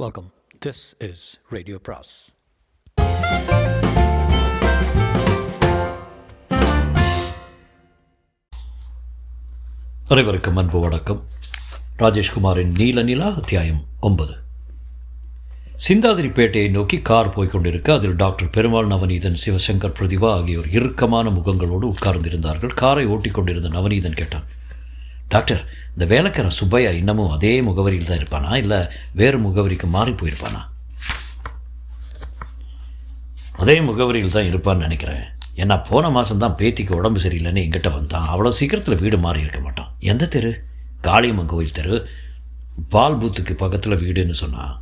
Welcome. This is Radio Pras. அனைவருக்கும் அன்பு வணக்கம். ராஜேஷ்குமாரின் நீல நிலா அத்தியாயம் 9. சிந்தாதிரிப்பேட்டையை நோக்கி கார் போய்கொண்டிருக்க அதில் டாக்டர் பெருமாள், நவநீதன், சிவசங்கர், பிரதிபா ஆகியோர் இறுக்கமான முகங்களோடு உட்கார்ந்திருந்தார்கள். காரை ஓட்டிக் கொண்டிருந்த நவநீதன் கேட்டான், டாக்டர், இந்த வேலைக்காரன் சுப்பையா இன்னமும் அதே முகவரியில் தான் இருப்பானா, இல்லை வேறு முகவரிக்கு மாறி போயிருப்பானா? அதே முகவரியில் தான் இருப்பான்னு நினைக்கிறேன். ஏன்னா போன மாதம்தான் பேத்திக்கு உடம்பு சரியில்லைன்னு எங்கிட்ட வந்தான். அவ்வளோ சீக்கிரத்தில் வீடு மாறி இருக்க மாட்டான். எந்த தெரு? காளியம்மன் கோயில் தெரு, பால் பூத்துக்கு பக்கத்தில் வீடுன்னு சொன்னான்.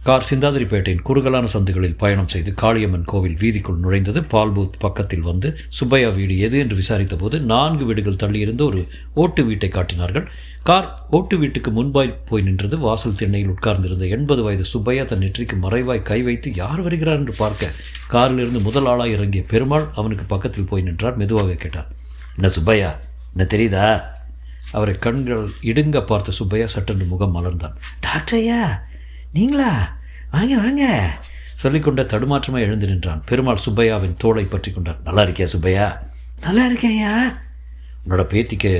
கார் சிந்தாதிரிப்பேட்டையின் குறுகலான சந்துகளில் பயணம் செய்து காளியம்மன் கோவில் வீதிக்குள் நுழைந்தது. பால் பூத் பக்கத்தில் வந்து சுப்பையா வீடு எது என்று விசாரித்த போது 4 வீடுகள் தள்ளியிருந்த ஒரு ஓட்டு வீட்டை காட்டினார்கள். கார் ஓட்டு வீட்டுக்கு முன்பாய் போய் நின்றது. வாசல் திண்ணையில் உட்கார்ந்திருந்த 80 வயது சுப்பையா தன் நெற்றிக்கு மறைவாய் கை வைத்து யார் வருகிறார் என்று பார்க்க காரிலிருந்து முதல் ஆளாக இறங்கிய பெருமாள் அவனுக்கு பக்கத்தில் போய் நின்றார். மெதுவாக கேட்டார், என்ன சுப்பையா, என்ன தெரியுதா? அவரை கண்கள் இடுங்க பார்த்த சுப்பையா சட்டென்று முகம் மலர்ந்தான். டாக்டர் ஐயா, நீங்களா? வாங்க வாங்க சொல்லிக்கொண்ட தடுமாற்றமாக எழுந்து நின்றான். பெருமாள் சுப்பையாவின் தோளை பற்றி கொண்டார். நல்லா இருக்கியா சுப்பையா? நல்லா இருக்கேயா. உன்னோட பேத்திக்கு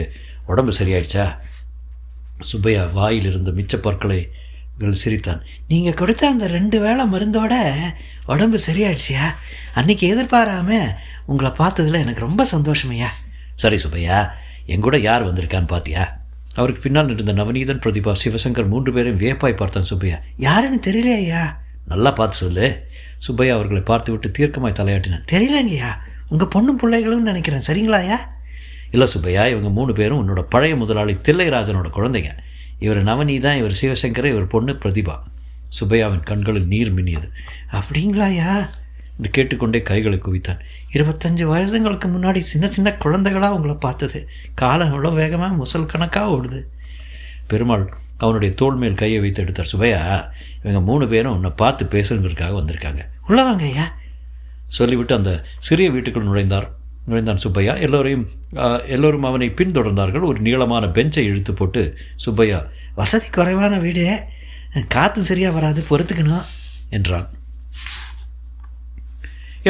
உடம்பு சரியாயிடுச்சா? சுப்பையா வாயில் இருந்த மிச்ச பற்களை சிரித்தான். நீங்கள் கொடுத்த அந்த 2 வேளை மருந்தோட உடம்பு சரியாயிடுச்சியா? அன்றைக்கி எதிர்பாராமல் உங்களை பார்த்ததில் எனக்கு ரொம்ப சந்தோஷமையா. சரி சுப்பையா, எங்கூட யார் வந்திருக்கான்னு பார்த்தியா? அவருக்கு பின்னால் இருந்த நவநீதன், பிரதிபா, சிவசங்கர் 3 பேரையும் வியப்பாய் பார்த்தான். சுப்பையா, யாருன்னு தெரியலையா? நல்லா பார்த்து சொல்லு. சுப்பையா அவர்களை பார்த்து விட்டு தீர்க்கமாய் தலையாட்டினான். தெரியலங்கய்யா, உங்கள் பொண்ணும் பிள்ளைகளும் நினைக்கிறேன். சரிங்களாயா? இல்லை சுப்பையா, இவங்க 3 பேரும் உன்னோட பழைய முதலாளி தில்லைராஜனோட குழந்தைங்க. இவர் நவநீதான், இவர் சிவசங்கர், இவர் பொண்ணு பிரதிபா. சுப்பையாவின் கண்களில் நீர் மின்னியது. அப்படிங்களாயா என்று கேட்டுக்கொண்டே கைகளை குவித்தான். 25 வயசுங்களுக்கு முன்னாடி சின்ன சின்ன குழந்தைகளாக உங்களை பார்த்தது. காலம் எவ்வளோ வேகமாக முசல் கணக்காக ஓடுது. பெருமாள் அவனுடைய தோள் மேல் கையை வைத்து எடுத்தார். சுப்பையா, இவங்க 3 பேரும் உன்னை பார்த்து பேசுங்கிறதுக்காக வந்திருக்காங்க. உள்ளவாங்க ஐயா சொல்லிவிட்டு அந்த சிறிய வீட்டுக்குள் நுழைந்தான் சுப்பையா. எல்லோரும் அவனை பின்தொடர்ந்தார்கள். ஒரு நீளமான பெஞ்சை இழுத்து போட்டு சுப்பையா, வசதி குறைவான வீடு, காற்றும் சரியாக வராது, பொறுத்துக்கணும் என்றான்.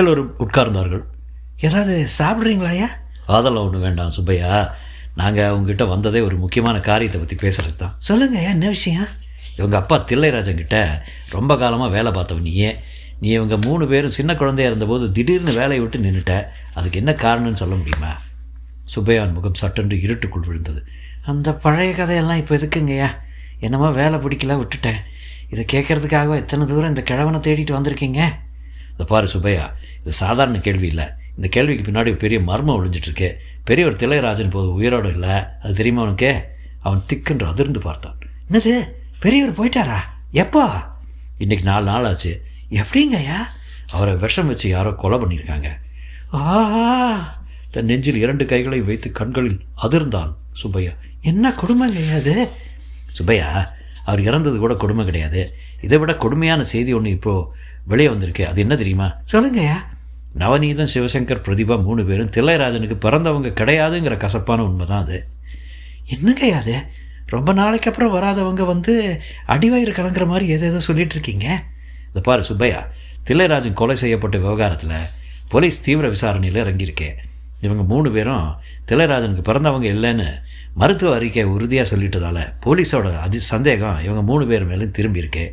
எல்லோரும் உட்கார்ந்தார்கள். ஏதாவது சாப்பிட்றீங்களாயா? அதெல்லாம் ஒன்றும் வேண்டாம் சுப்பையா, நாங்கள் அவங்ககிட்ட வந்ததே ஒரு முக்கியமான காரியத்தை பற்றி பேசுகிறது தான். சொல்லுங்கள், என்ன விஷயம்? இவங்க அப்பா தில்லைராஜன்கிட்ட ரொம்ப காலமாக வேலை பார்த்தவன் நீ இவங்க 3 பேரும் சின்ன குழந்தையாக இருந்தபோது திடீர்னு வேலையை விட்டு நின்றுட்ட. அதுக்கு என்ன காரணம்னு சொல்ல முடியுமா? சுப்பையான் முகம் சட்டென்று இருட்டுக்குள் விழுந்தது. அந்த பழைய கதையெல்லாம் இப்போ எதுக்குங்கய்யா? என்னமோ வேலை பிடிக்கல, விட்டுட்டேன். இதை கேட்கறதுக்காக எத்தனை தூரம் இந்த கிழவனை தேடிட்டு வந்திருக்கீங்க? இதை பாரு சுப்பையா, இது சாதாரண கேள்வி இல்லை. இந்த கேள்விக்கு பின்னாடி பெரிய மர்மம் ஒழிஞ்சிட்ருக்கு. பெரியவர் தில்லைராஜன் போது உயிரோடு இல்லை, அது தெரியுமா அவனுக்கு? அவன் திக்கென்று அதிர்ந்து பார்த்தான். என்னது, பெரியவர் போயிட்டாரா? எப்போ? இன்றைக்கி 4 நாள் ஆச்சு. எப்படிங்கய்யா? அவரை விஷம் வச்சு யாரோ கொலை பண்ணியிருக்காங்க. தன் நெஞ்சில் 2 கைகளை வைத்து கண்களில் அதிர்ந்தான் சுப்பையா. என்ன கொடுமைங்கய்யா அது? சுப்பையா, அவர் இறந்தது கூட கொடுமை கிடையாது. இதை விட கொடுமையான செய்தி ஒன்று இப்போது வெளியே வந்திருக்கு. அது என்ன தெரியுமா? சொல்லுங்கய்யா. நவநீதன், சிவசங்கர், பிரதிபா 3 பேரும் தில்லைராஜனுக்கு பிறந்தவங்க கிடையாதுங்கிற கசப்பான உண்மை தான் அது. என்னங்கய்யா அது? ரொம்ப நாளைக்கு அப்புறம் வராதவங்க வந்து அடிவயிறு கலங்குற மாதிரி ஏதேதோ சொல்லிகிட்டு இருக்கீங்க. இதை பாரு சுப்பையா, தில்லைராஜன் கொலை செய்யப்பட்ட விவகாரத்தில் போலீஸ் தீவிர விசாரணையில் இறங்கியிருக்கேன். இவங்க 3 பேரும் தில்லைராஜனுக்கு பிறந்தவங்க இல்லைன்னு மருத்துவ அறிக்கை உறுதியாக சொல்லிட்டதால் போலீஸோட சந்தேகம் இவங்க 3 பேர் மேலும் திரும்பியிருக்கேன்.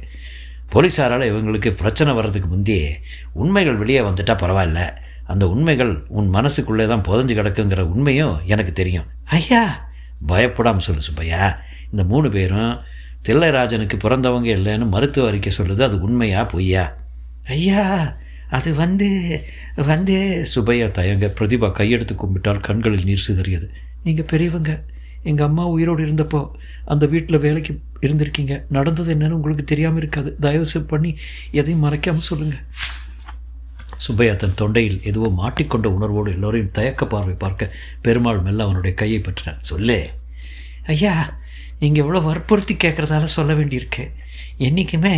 போலீஸாரால் இவங்களுக்கு பிரச்சனை வர்றதுக்கு முந்தையே உண்மைகள் வெளியே வந்துட்டால் பரவாயில்ல. அந்த உண்மைகள் உன் மனசுக்குள்ளே தான் புதஞ்சு கிடக்குங்கிற உண்மையும் எனக்கு தெரியும். ஐயா, பயப்படாமல் சொல்லு சுப்பையா, இந்த 3 பேரும் தில்லைராஜனுக்கு பிறந்தவங்க இல்லைன்னு மருத்துவ அறிக்கை சொல்லுது. அது உண்மையா பொய்யா? ஐயா, அது வந்து சுப்பையா தயங்க. பிரதிபா கையெடுத்து கும்பிட்டால் கண்களில் நீர் சிதறியது. நீங்கள் பெரியவங்க, எங்கள் அம்மா உயிரோடு இருந்தப்போ அந்த வீட்டில் வேலைக்கு இருந்திருக்கீங்க. நடந்தது என்னன்னு உங்களுக்கு தெரியாமல் இருக்காது. தயவு பண்ணி எதையும் மறைக்காமல் சொல்லுங்கள். சுப்பையா தன் தொண்டையில் எதுவோ மாட்டிக்கொண்ட உணர்வோடு எல்லோரையும் தயக்க பார்வை பார்க்க பெருமாள் மெல்ல அவனுடைய கையை பற்றினான். சொல்லு. ஐயா, நீங்கள் எவ்வளோ வற்புறுத்தி கேட்குறதால சொல்ல வேண்டியிருக்கு. என்றைக்குமே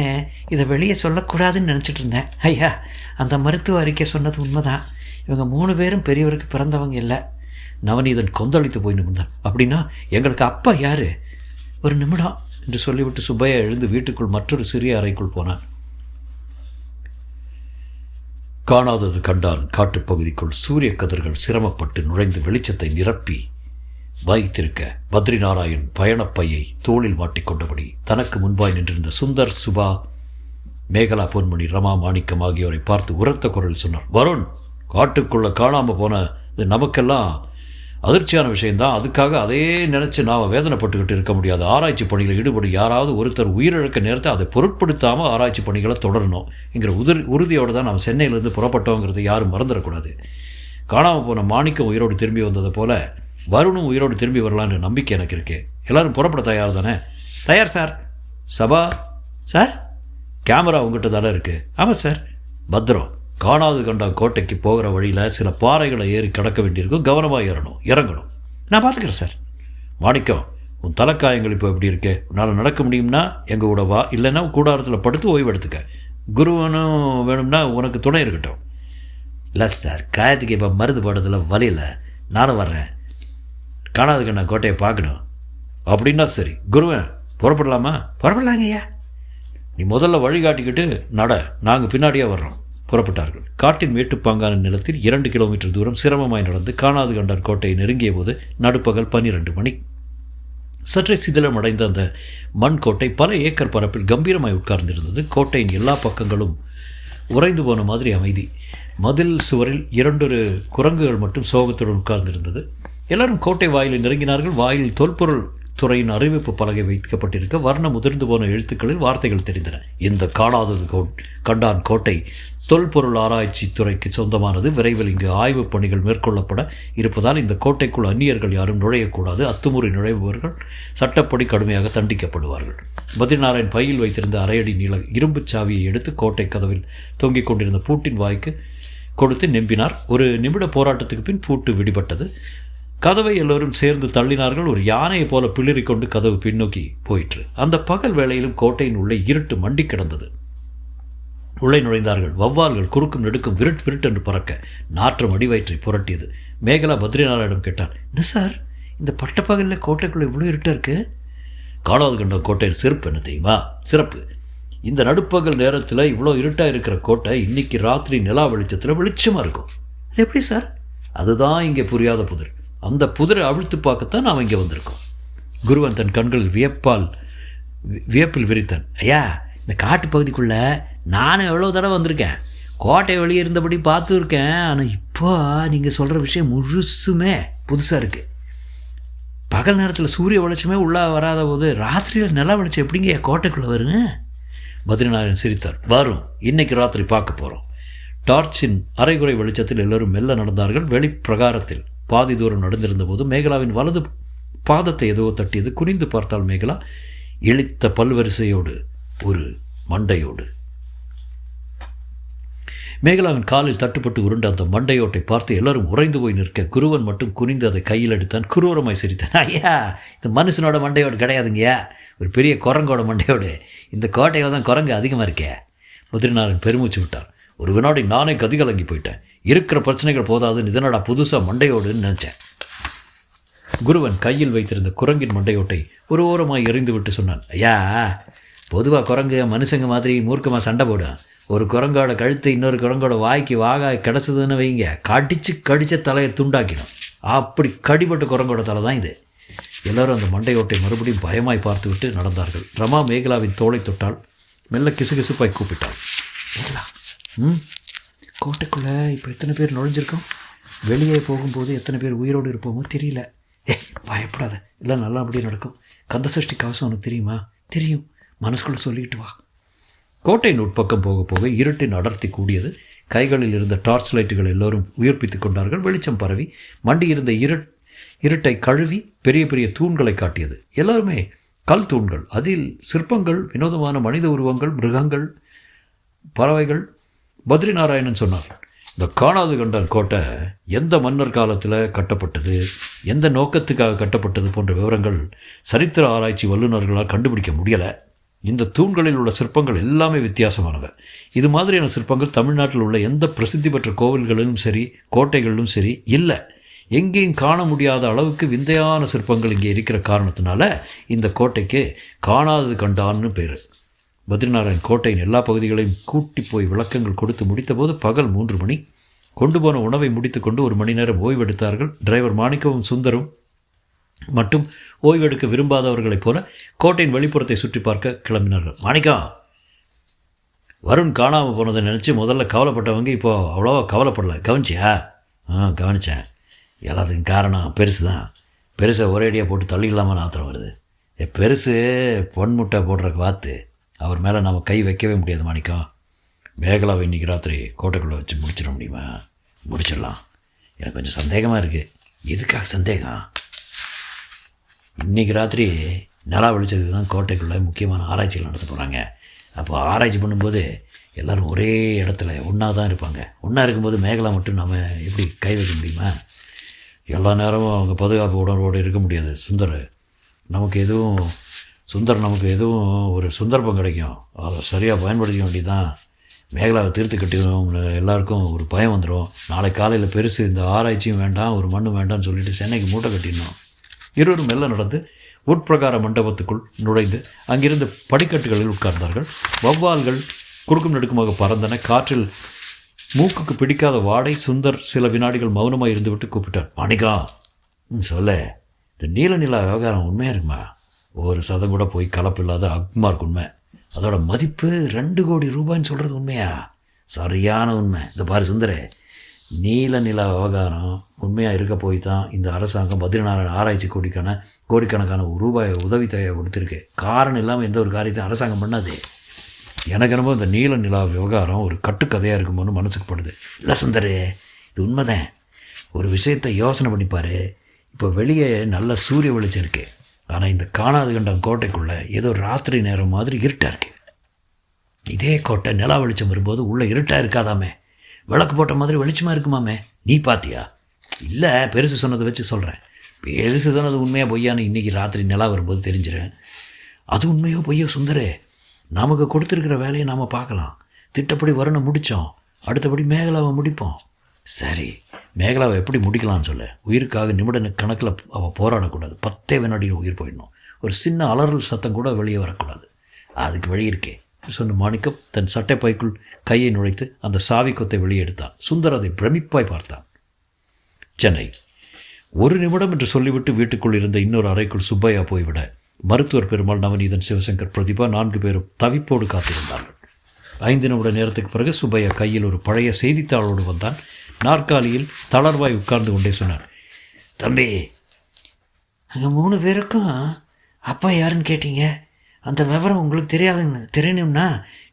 இதை வெளியே சொல்லக்கூடாதுன்னு நினச்சிட்டு இருந்தேன். ஐயா, அந்த மருத்துவ அறிக்கை சொன்னது உண்மைதான். இவங்க 3 பேரும் பெரியவருக்கு பிறந்தவங்க இல்லை. நவநீதன் கொந்தளித்து போய் நிமிர்ந்தான். அப்படின்னா எங்களுக்கு அப்பா யார்? ஒரு நிமிடம் என்று சொல்லிவிட்டு சுப்பையா எழுந்து வீட்டுக்குள் மற்றொரு சிறிய அறைக்குள் போனான். காணாதது கண்டான் காட்டுப்பகுதிக்குள் சூரிய கதிர்கள் சிரமப்பட்டு நுழைந்து வெளிச்சத்தை நிரப்பி வைத்திருக்க பத்ரி நாராயண் பயணப்பையை தோளில் மாட்டிக்கொண்டபடி தனக்கு முன்பாய் நின்றிருந்த சுந்தர், சுபா, மேகலா, பொன்மணி, ரமா, மாணிக்கம் ஆகியோரை பார்த்து உரத்த குரல் சொன்னார். வருண், காட்டுக்குள்ளே காணாமல் போன இது நமக்கெல்லாம் அதிர்ச்சியான விஷயந்தான். அதுக்காக அதையே நினச்சி நாம் வேதனைப்பட்டுக்கிட்டு இருக்க முடியாது. ஆராய்ச்சி பணிகளில் ஈடுபடும் யாராவது ஒருத்தர் உயிரிழக்க நேரத்தை அதை பொருட்படுத்தாமல் ஆராய்ச்சி பணிகளை தொடரணும் என்கிற உறுதியோடு தான் நாம் சென்னையிலேருந்து புறப்பட்டோங்கிறது யாரும் மறந்துடக்கூடாது. காணாமல் போன மாணிக்கம் உயிரோடு திரும்பி வந்ததை போல் வருணும் உயிரோடு திரும்பி வரலான்ற நம்பிக்கை எனக்கு இருக்கு. எல்லோரும் புறப்பட தயார் தானே? தயார் சார். சபா சார், கேமரா உங்கள்கிட்ட தானே இருக்குது? ஆமாம் சார். பத்திரம். காணாது கண்டா கோட்டைக்கு போகிற வழியில் சில பாறைகளை ஏறி கடக்க வேண்டியிருக்கும். கவனமாக இறங்கணும். நான் பார்த்துக்கிறேன் சார். மாணிக்கம், உன் தலைக்காயங்கள் இப்போ எப்படி இருக்கு? உன்னால் நடக்க முடியும்னா எங்கள் கூட வா, இல்லைன்னா கூடாரத்தில் படுத்து ஓய்வு எடுத்துக்க. குருவனும் வேணும்னா உனக்கு துணை இருக்கட்டும். இல்லை சார், காயத்துக்கு இப்போ மருந்து போடுறதுல வழியில் நானும் வர்றேன். காணாது கண்டா கோட்டையை பார்க்கணும். அப்படின்னா சரி. குருவன், புறப்படலாமா? புறப்படலாங்க ஐயா. நீ முதல்ல வழிகாட்டிக்கிட்டு நட, நாங்கள் பின்னாடியே வர்றோம். புறப்பட்டார்கள். காட்டின் மேட்டுப்பாங்கான நிலத்தில் 2 கிலோமீட்டர் தூரம் சிரமமாய் நடந்து காணாது கண்டார் கோட்டையை நெருங்கிய போது நடுப்பகல் 12 மணி. சற்றே சிதிலமடைந்த அந்த மண் கோட்டை பல ஏக்கர் பரப்பில் கம்பீரமாய் உட்கார்ந்திருந்தது. கோட்டையின் எல்லா பக்கங்களும் உறைந்து போன மாதிரி அமைதி. மதில் சுவரில் 2 குரங்குகள் மட்டும் சோகத்துடன் உட்கார்ந்திருந்தது. எல்லாரும் கோட்டை வாயிலை நெருங்கினார்கள். வாயில் தொல்பொருள் துறையின் அறிவிப்பு பலகை வைக்கப்பட்டிருக்க வர்ண முதிர்ந்து போன எழுத்துக்களில் வார்த்தைகள் தெரிந்தன. இந்த காணாதது கண்டான் கோட்டை தொல்பொருள் ஆராய்ச்சி துறைக்கு சொந்தமானது. விரைவில் இங்கு ஆய்வுப் பணிகள் மேற்கொள்ளப்பட இருப்பதால் இந்த கோட்டைக்குள் அந்நியர்கள் யாரும் நுழையக்கூடாது. அத்துமுறை நுழைபவர்கள் சட்டப்படி கடுமையாக தண்டிக்கப்படுவார்கள். பத்ரிநாராயண் பையில் வைத்திருந்த அரையடி நீள இரும்புச் சாவியை எடுத்து கோட்டை கதவில் தொங்கிக் கொண்டிருந்த பூட்டின் வாய்க்கு கொடுத்து நெம்பினார். ஒரு நிமிட போராட்டத்துக்கு பின் பூட்டு விடுபட்டது. கதவை எல்லோரும் சேர்ந்து தள்ளினார்கள். ஒரு யானையை போல பிளிறிக்கொண்டு கதவு பின்னோக்கி போயிற்று. அந்த பகல் வேளையிலும் கோட்டையின் உள்ளே இருட்டு மண்டி கிடந்தது. உள்ளே நுழைந்தார்கள். வௌவால்கள் குறுக்கும் நெடுக்கும் விருட் என்று பறக்க நாற்றம் அடிவயிற்றை புரட்டியது. மேகலா பத்ரிநாராயணம் கேட்டான், என்ன சார், இந்த பட்டப்பகலில் கோட்டைக்குள்ளே இவ்வளோ இருட்டாக இருக்கு? காணாது கண்ட கோட்டையின் சிறப்பு என்ன தெரியுமா? சிறப்பு, இந்த நடுப்பகல் நேரத்தில் இவ்வளோ இருட்டாக இருக்கிற கோட்டை இன்னைக்கு ராத்திரி நிலா வெளிச்சத்தில் வெளிச்சமாக இருக்கும். அது எப்படி சார்? அதுதான் இங்கே புரியாத புதிர். அந்த புதிரை அவிழ்த்து பார்க்கத்தான் நாம் இங்கே வந்திருக்கோம். குருவன் தன் கண்களில் வியப்பில் விரித்தான். ஐயா, இந்த காட்டு பகுதிக்குள்ளே நானும் எவ்வளோ தடவை வந்திருக்கேன். கோட்டை வெளியே இருந்தபடி பார்த்து இருக்கேன். ஆனால் இப்போ நீங்கள் சொல்கிற விஷயம் முழுசுமே புதுசாக இருக்குது. பகல் நேரத்தில் சூரிய வெளிச்சமே உள்ளே வராத போது ராத்திரியில் நில வெளிச்சம் எப்படிங்க கோட்டைக்குள்ளே வருங்க? பத்ரிநாராயணன் சிரித்தார். வரும், இன்னைக்கு ராத்திரி பார்க்க போகிறோம். டார்ச்சின் அரைகுறை வெளிச்சத்தில் எல்லோரும் மெல்ல நடந்தார்கள். வெளிப்பிரகாரத்தில் பாதி தூரம் நடந்திருந்த போது மேகலாவின் வலது பாதத்தை ஏதோ தட்டியது. குனிந்து பார்த்தால் மேகலா இழித்த பல்வரிசையோடு ஒரு மண்டையோடு. மேகலாவின் காலில் தட்டுப்பட்டு உருண்ட அந்த மண்டையோட்டை பார்த்து எல்லாரும் உறைந்து போய் நிற்க குருவன் மட்டும் குனிந்து அதை கையில் எடுத்தான். குரூரமாய் சிரித்தான். ஐயா, இந்த மனுஷனோட மண்டையோடு கிடையாதுங்கய்யா, ஒரு பெரிய குரங்கோட மண்டையோடு. இந்த கோட்டையில் தான் குரங்கு அதிகமாக இருக்கே. பத்ரிநாராயணன் பெருமூச்சு விட்டார். ஒரு வினாடி நானே கதிகலங்கி போயிட்டேன். இருக்கிற பிரச்சனைகள் போதாதுன்னு இதனடா புதுசாக மண்டையோடுன்னு நினச்சேன். குருவன் கையில் வைத்திருந்த குரங்கின் மண்டையோட்டை ஒரு ஓரமாக எறிந்து விட்டு சொன்னான். ஐயா, பொதுவாக குரங்கு மனுஷங்க மாதிரி மூர்க்கமாக சண்டை போடும். ஒரு குரங்கோட கழுத்து இன்னொரு குரங்கோட வாய்க்கு கிடச்சதுன்னு வைங்க, கடித்த தலையை துண்டாக்கிடும். அப்படி கடிபட்ட குரங்கோட தலை தான் இது. எல்லோரும் அந்த மண்டையோட்டை மறுபடியும் பயமாய் பார்த்து விட்டு நடந்தார்கள். ரமா மேகலாவின் தோளை தொட்டால். மெல்ல கிசுகிசுப்பாய் கூப்பிட்டாள். மேகலா, கோட்டைக்குள்ளே இப்போ எத்தனை பேர் நுழைஞ்சிருக்கோம்? வெளியே போகும்போது எத்தனை பேர் உயிரோடு இருப்போமோ தெரியல. பயப்படாத, இல்லை நல்லா அப்படியே நடக்கும். கந்தசஷ்டி கவசம் உனக்கு தெரியுமா? தெரியும், மனசுக்குள்ளே சொல்லிக்கிட்டு வா. கோட்டையின் உட்பக்கம் போக போக இருட்டின் அடர்த்தி கூடியது. கைகளில் இருந்த டார்ச் லைட்டுகள் எல்லோரும் உயிர்ப்பித்து கொண்டார்கள். வெளிச்சம் பரவி மண்டி இருந்த இருட்டை கழுவி பெரிய பெரிய தூண்களை காட்டியது. எல்லாருமே கல் தூண்கள், அதில் சிற்பங்கள், வினோதமான மனித உருவங்கள், மிருகங்கள், பறவைகள். பத்ரிநாராயணன் சொன்னார், இந்த காணாது கண்டான் கோட்டை எந்த மன்னர் காலத்தில் கட்டப்பட்டது, எந்த நோக்கத்துக்காக கட்டப்பட்டது போன்ற விவரங்கள் சரித்திர ஆராய்ச்சி வல்லுநர்களால் கண்டுபிடிக்க முடியலை. இந்த தூண்களில் உள்ள சிற்பங்கள் எல்லாமே வித்தியாசமானவை. இது மாதிரியான சிற்பங்கள் தமிழ்நாட்டில் உள்ள எந்த பிரசித்தி பெற்ற கோவில்களிலும் சரி கோட்டைகளிலும் சரி இல்லை. எங்கேயும் காண முடியாத அளவுக்கு விந்தையான சிற்பங்கள் இங்கே இருக்கிற காரணத்தினால இந்த கோட்டைக்கு காணாதது கண்டான்னு பேர். பத்ரிநாராயண் கோட்டையின் எல்லா பகுதிகளையும் கூட்டி போய் விளக்கங்கள் கொடுத்து முடித்தபோது பகல் 3 மணி. கொண்டு போன உணவை முடித்துக்கொண்டு 1 மணி நேரம் ஓய்வெடுத்தார்கள். டிரைவர் மாணிக்கவும் சுந்தரும் மட்டும் ஓய்வெடுக்க விரும்பாதவர்களைப் போல கோட்டையின் வெளிப்புறத்தை சுற்றி பார்க்க கிளம்பினார்கள். மாணிக்கம், வருண் காணாமல் போனதை நினச்சி முதல்ல கவலைப்பட்டவங்க இப்போது அவ்வளோவா கவலைப்படலை. கவனிச்சியா? கவனித்தேன். எல்லாத்துக்கும் காரணம் பெருசு தான். பெருசை ஒரேடியாக போட்டு தள்ளிக்கலாமான்னு ஆத்திரம் வருது. பெருசு பொன்முட்டை போடுற வாத்து. அவர் மேலே நம்ம கை வைக்கவே முடியாது மாணிக்கம். மேகலாவை இன்றைக்கி ராத்திரி கோட்டைக்குள்ளே வச்சு முடிச்சிட முடியுமா? முடிச்சிடலாம். எனக்கு கொஞ்சம் சந்தேகமாக இருக்குது. எதுக்காக சந்தேகம்? இன்றைக்கி ராத்திரி நிலா வெளிச்சதுக்கு தான் கோட்டைக்குள்ளே முக்கியமான ஆராய்ச்சிகள் நடத்த போகிறாங்க. அப்போ ஆராய்ச்சி பண்ணும்போது எல்லோரும் ஒரே இடத்துல ஒன்றா தான் இருப்பாங்க. ஒன்றா இருக்கும்போது மேகலா மட்டும் நம்ம எப்படி கை வைக்க முடியுமா? எல்லா நேரமும் அவங்க பாதுகாப்பு உணர்வோடு இருக்க முடியாது. சுந்தர் நமக்கு எதுவும் ஒரு சந்தர்ப்பம் கிடைக்கும், அதை சரியாக பயன்படுத்திக்க வேண்டியதான். மேகலாவை தீர்த்து கட்டிடும். எல்லாருக்கும் ஒரு பயம் வந்துடும். நாளை காலையில் பெருசு இந்த ஆராய்ச்சியும் வேண்டாம், ஒரு மண்ணும் வேண்டாம்னு சொல்லிட்டு சென்னைக்கு மூட்டை கட்டிடணும். இருவரும் மெல்ல நடந்து உட்பிரகார மண்டபத்துக்குள் நுழைந்து அங்கிருந்து படிக்கட்டுகளில் உட்கார்ந்தார்கள். வௌவால்கள் குறுக்கும் நெடுக்குமாக பறந்தன. காற்றில் மூக்குக்கு பிடிக்காத வாடை. சுந்தர் சில வினாடிகள் மௌனமாக இருந்துவிட்டு கூப்பிட்டார். மாணிக்கா, சொல்ல, இந்த நீல நிலா விவகாரம் உண்மையாக இருக்குமா? ஒரு சதம் கூட போய் கலப்பில்லாத அக்மார்க் உண்மை. அதோட மதிப்பு 2 கோடி ரூபாய்ன்னு சொல்கிறது உண்மையா? சரியான உண்மை. இந்த பாரு சுந்தரே, நீல நிலா விவகாரம் உண்மையாக இருக்க போய் தான் இந்த அரசாங்கம் பத்ரிநாராயண ஆராய்ச்சி கோடிக்கணக்கான ரூபாய் உதவித்தொகையை கொடுத்துருக்கு. காரணம் இல்லாமல் எந்த ஒரு காரியத்தையும் அரசாங்கம் பண்ணாது. எனக்கு என்னமோ இந்த நீல நிலா விவகாரம் ஒரு கட்டுக்கதையாக இருக்குமோன்னு மனசுக்கு படுது. இல்லை சுந்தரே, இது உண்மைதான். ஒரு விஷயத்தை யோசனை பண்ணிப்பார். இப்போ வெளியே நல்ல சூரிய வெளிச்சம் இருக்குது. ஆனால் இந்த காணாது கண்டம் கோட்டைக்குள்ளே ஏதோ ராத்திரி நேரம் மாதிரி இருட்டாக இருக்குது. இதே கோட்டை நிலா வெளிச்சம் வரும்போது உள்ளே இருட்டாக இருக்காதாமே, விளக்கு போட்ட மாதிரி வெளிச்சமாக இருக்குமாமே. நீ பார்த்தியா? இல்லை, பெருசு சொன்னதை வச்சு சொல்கிறேன். பெருசு சொன்னது உண்மையாக பொய்யான்னு இன்றைக்கி ராத்திரி நிலா வரும்போது தெரிஞ்சிடும். அது உண்மையோ பொய்யோ சுந்தரே, நமக்கு கொடுத்துருக்கிற வேலையை நாம் பார்க்கலாம். திட்டப்படி வருணை முடித்தோம், அடுத்தபடி மேகலாவை முடிப்போம். சரி, மேகலாவை எப்படி முடிக்கலாம்னு சொல்ல. உயிருக்காக நிமிட கணக்கில் அவள் போராடக்கூடாது. 10 வினாடியில் உயிர் போயிடணும். ஒரு சின்ன அலறல் சத்தம் கூட வெளியே வரக்கூடாது. அதுக்கு வழி இருக்கே சொன்ன மாணிக்கம் தன் சட்டை பைக்குள் கையை நுழைத்து அந்த சாவி கொத்தை வெளியே எடுத்தான். சுந்தர் அதை பிரமிப்பாய் பார்த்தான். சென்னை. 1 நிமிடம் என்று சொல்லிவிட்டு வீட்டுக்குள் இருந்த இன்னொரு அறைக்குள் சுப்பையா போய்விட மருத்துவர் பெருமாள், நவநீதன், சிவசங்கர், பிரதிபா 4 பேரும் தவிப்போடு காத்திருந்தார்கள். 5 நிமிட நேரத்துக்கு பிறகு சுப்பையா கையில் ஒரு பழைய செய்தித்தாளோடு வந்தான். நாற்காலியில் தளர்வாய் உட்கார்ந்து கொண்டே சொன்னார். தம்பி, அங்கே 3 பேருக்கும் அப்பா யாருன்னு கேட்டீங்க. அந்த விவரம் உங்களுக்கு தெரியணும்னா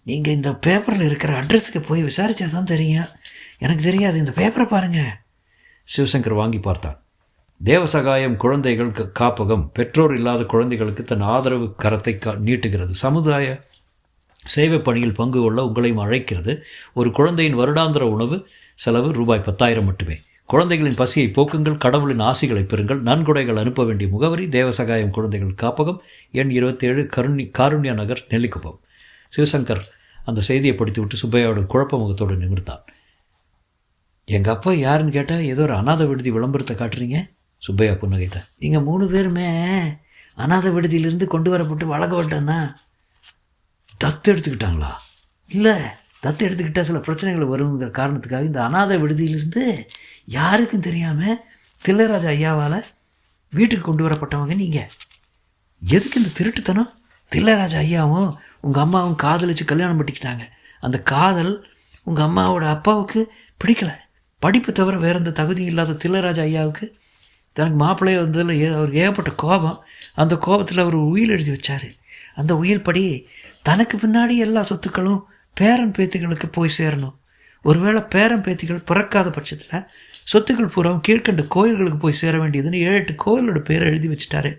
நீங்கள் இந்த பேப்பரில் இருக்கிற அட்ரஸுக்கு போய் விசாரித்தா தான் தெரியும். எனக்கு தெரியாது, இந்த பேப்பரை பாருங்கள். சிவசங்கர் வாங்கி பார்த்தான். தேவசகாயம் குழந்தைகள் காப்பகம் பெற்றோர் இல்லாத குழந்தைகளுக்கு தன் ஆதரவு கரத்தை நீட்டுகிறது. சமுதாய சேவை பணியில் பங்கு கொள்ள உங்களையும் அழைக்கிறது. ஒரு குழந்தையின் வருடாந்திர உணவு செலவு ரூபாய் 10,000 மட்டுமே. குழந்தைகளின் பசியை போக்குங்கள், கடவுளின் ஆசிகளை பெறுங்கள். நன்கொடைகள் அனுப்ப வேண்டிய முகவரி தேவசகாயம் குழந்தைகள் காப்பகம், எண் 27, காருண்யா நகர், நெல்லிக்குப்பம். சிவசங்கர் அந்த செய்தியை படித்துவிட்டு சுப்பையாவோட குழப்ப முகத்தோடு நிமிர்த்தான். எங்கள் அப்பா யாருன்னு கேட்டால் ஏதோ ஒரு அநாத விடுதி விளம்பரத்தை காட்டுறீங்க. சுப்பையா புன்னகைத்தான். நீங்கள் 3 பேருமே அநாத விடுதியிலிருந்து கொண்டு வரப்பட்டு வழங்கப்பட்டேன் தான். தத்து எடுத்துக்கிட்டாங்களா? இல்லை, தத்து எடுத்துக்கிட்டால் சில பிரச்சனைகள் வருங்கிற காரணத்துக்காக இந்த அநாத விடுதியிலிருந்து யாருக்கும் தெரியாமல் தில்லைராஜா ஐயாவால் வீட்டுக்கு கொண்டு வரப்பட்டவங்க நீங்கள். எதுக்கு இந்த திருட்டுத்தனம்? தில்லைராஜா ஐயாவும் உங்கள் அம்மாவும் காதலிச்சு கல்யாணம் பண்ணிக்கிட்டாங்க. அந்த காதல் உங்கள் அம்மாவோட அப்பாவுக்கு பிடிக்கலை. படிப்பு தவிர வேறு எந்த தகுதி இல்லாத தில்லைராஜா ஐயாவுக்கு தனக்கு மாப்பிள்ளைய வந்ததில் அவருக்கு ஏகப்பட்ட கோபம். அந்த கோபத்தில் அவர் உயில் எழுதி வச்சார். அந்த உயில் படி தனக்கு பின்னாடி எல்லா சொத்துக்களும் பேரன் பேத்திகளுக்கு போய் சேரணும். ஒருவேளை பேரன் பேத்திகள் பிறக்காத பட்சத்தில் சொத்துக்கள் பூரா கீழ்கண்ட கோயில்களுக்கு போய் சேர வேண்டியதுன்னு 7-8 கோயிலோட பேரை எழுதி வச்சுட்டாரு.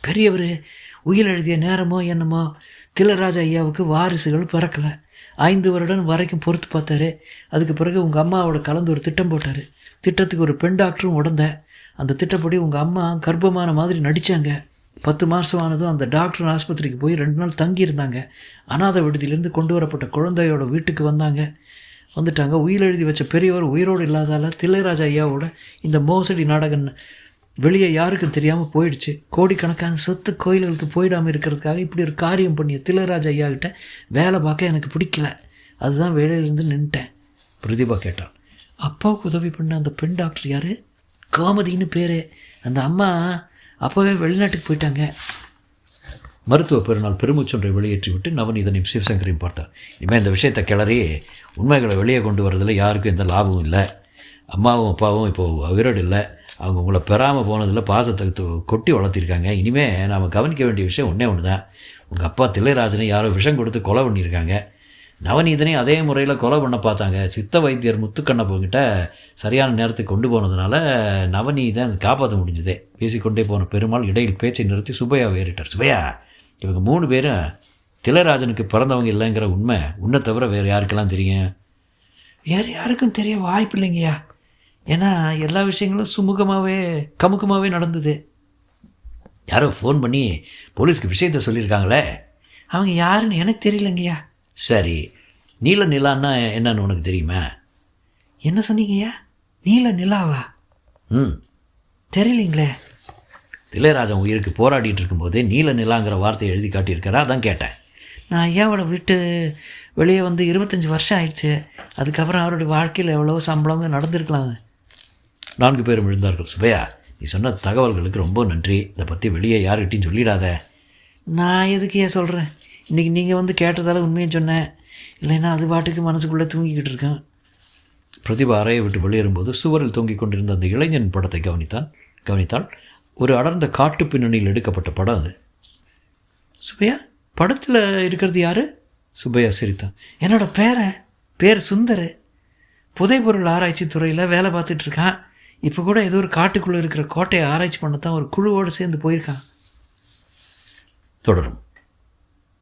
பெரியவர் உயில் எழுதிய நேரமோ என்னமோ தில்லைராஜா ஐயாவுக்கு வாரிசுகள் பிறக்கலை. 5 வருடம் வரைக்கும் பொறுத்து பார்த்தாரு. அதுக்கு பிறகு உங்கள் அம்மாவோட கலந்து ஒரு திட்டம் போட்டார். திட்டத்துக்கு ஒரு பெண் டாக்டரும் உடந்த. அந்த திட்டப்படி உங்கள் அம்மா கர்ப்பமான மாதிரி நடித்தாங்க. 10 மாதம் ஆனதும் அந்த டாக்டர் ஆஸ்பத்திரிக்கு போய் 2 நாள் தங்கியிருந்தாங்க. அநாத விடுதியிலேருந்து கொண்டு வரப்பட்ட குழந்தையோட வீட்டுக்கு வந்தாங்க. வந்துட்டாங்க. உயிர் எழுதி வச்ச பெரியவர் உயிரோடு இல்லாதால தில்லைராஜ ஐயாவோட இந்த மோசடி நாடகம் வெளியே யாருக்கும் தெரியாமல் போயிடுச்சு. கோடிக்கணக்கான சொத்து கோயில்களுக்கு போயிடாமல் இருக்கிறதுக்காக இப்படி ஒரு காரியம் பண்ணிய தில்லைராஜ ஐயா கிட்ட வேலை பார்க்க எனக்கு பிடிக்கல. அதுதான் வேலையிலேருந்து நின்ட்டேன். பிரதிபா கேட்டான். அப்பாவுக்கு உதவி பண்ண அந்த பெண் டாக்டர் யார்? கோமதின்னு பேர். அந்த அம்மா அப்போவே வெளிநாட்டுக்கு போயிட்டாங்க. மருத்துவ பெருநாள் பெருமூச்சொன்றை வெளியேற்றி விட்டு நவநீதனையும் சிவசங்கரையும் பார்த்தார். இனிமேல் இந்த விஷயத்தை கிளறி உண்மைகளை வெளியே கொண்டு வரதில் யாருக்கும் எந்த லாபமும் இல்லை. அம்மாவும் அப்பாவும் இப்போது உயிரோடு இல்லை. அவங்க உங்களை பெறாமல் போனதில் பாசத்தை கொட்டி வளர்த்திருக்காங்க. இனிமேல் நாம் கவனிக்க வேண்டிய விஷயம் ஒன்று தான். உங்கள் அப்பா தில்லைராஜனை யாரோ விஷம் கொடுத்து கொலை பண்ணியிருக்காங்க. நவநீதனையும் அதே முறையில் கொலை பண்ண பார்த்தாங்க. சித்த வைத்தியர் முத்துக்கண்ணப்பங்கிட்ட சரியான நேரத்துக்கு கொண்டு போனதுனால நவநீதன் காப்பாற்ற முடிஞ்சதே. பேசிக்கொண்டே போன பெருமாள் இடையில் பேச்சை நிறுத்தி சுப்பையா வேறிட்டார். சுப்பையா, இவங்க 3 பேரும் தில்லைராஜனுக்கு பிறந்தவங்க இல்லைங்கிற உண்மை உன்னை தவிர வேறு யாருக்கெல்லாம் தெரியும்? வேறு யாருக்கும் தெரிய வாய்ப்பு இல்லைங்கய்யா. ஏன்னா எல்லா விஷயங்களும் சுமூகமாகவே கமுக்கமாகவே நடந்தது. யாரோ ஃபோன் பண்ணி போலீஸ்க்கு விஷயத்த சொல்லியிருக்காங்களே. அவங்க யாருன்னு எனக்கு தெரியலங்கய்யா. சரி, நீல நிலான்னா என்னன்னு உனக்கு தெரியுமா? என்ன சொன்னீங்கய்யா? நீல நிலாவா? தெரியலிங்களே. தில்லைராஜன் உயிருக்கு போராடிட்டு இருக்கும்போதே நீல நிலாங்கிற வார்த்தையை எழுதி காட்டியிருக்காரா? அதான் கேட்டேன். நான் ஐயாவோட விட்டு வெளியே வந்து 25 வருஷம் ஆயிடுச்சு. அதுக்கப்புறம் அவருடைய வாழ்க்கையில் எவ்வளோ சம்பளம் நடந்திருக்கலாம். 4 பேரும் எழுந்தார்கள். சுபையா, நீ சொன்ன தகவல்களுக்கு ரொம்ப நன்றி. இதை பற்றி வெளியே யாருக்கிட்டையும் சொல்லிடாத. நான் எதுக்கு ஏன் சொல்கிறேன்? இன்றைக்கி நீங்கள் வந்து கேட்டதால் உண்மையை சொன்னேன். இல்லைன்னா அது பாட்டுக்கு மனசுக்குள்ளே தூங்கிக்கிட்டு இருக்கேன். பிரதிபா அறையை விட்டு வெளியேறும்போது சுவரில் தொங்கிக் கொண்டிருந்த அந்த இளைஞன் படத்தை கவனித்தாள். ஒரு அடர்ந்த காட்டு பின்னணியில் எடுக்கப்பட்ட படம் அது. சுபையா, படத்தில் இருக்கிறது யார்? சுபையா சிரித்தான். என்னோடய பேர் சுந்தர். புதைப்பொருள் ஆராய்ச்சி துறையில் வேலை பார்த்துட்ருக்கான். இப்போ கூட ஏதோ ஒரு காட்டுக்குள்ளே இருக்கிற கோட்டையை ஆராய்ச்சி பண்ணத்தான் ஒரு குழுவோடு சேர்ந்து போயிருக்கான். தொடரும்.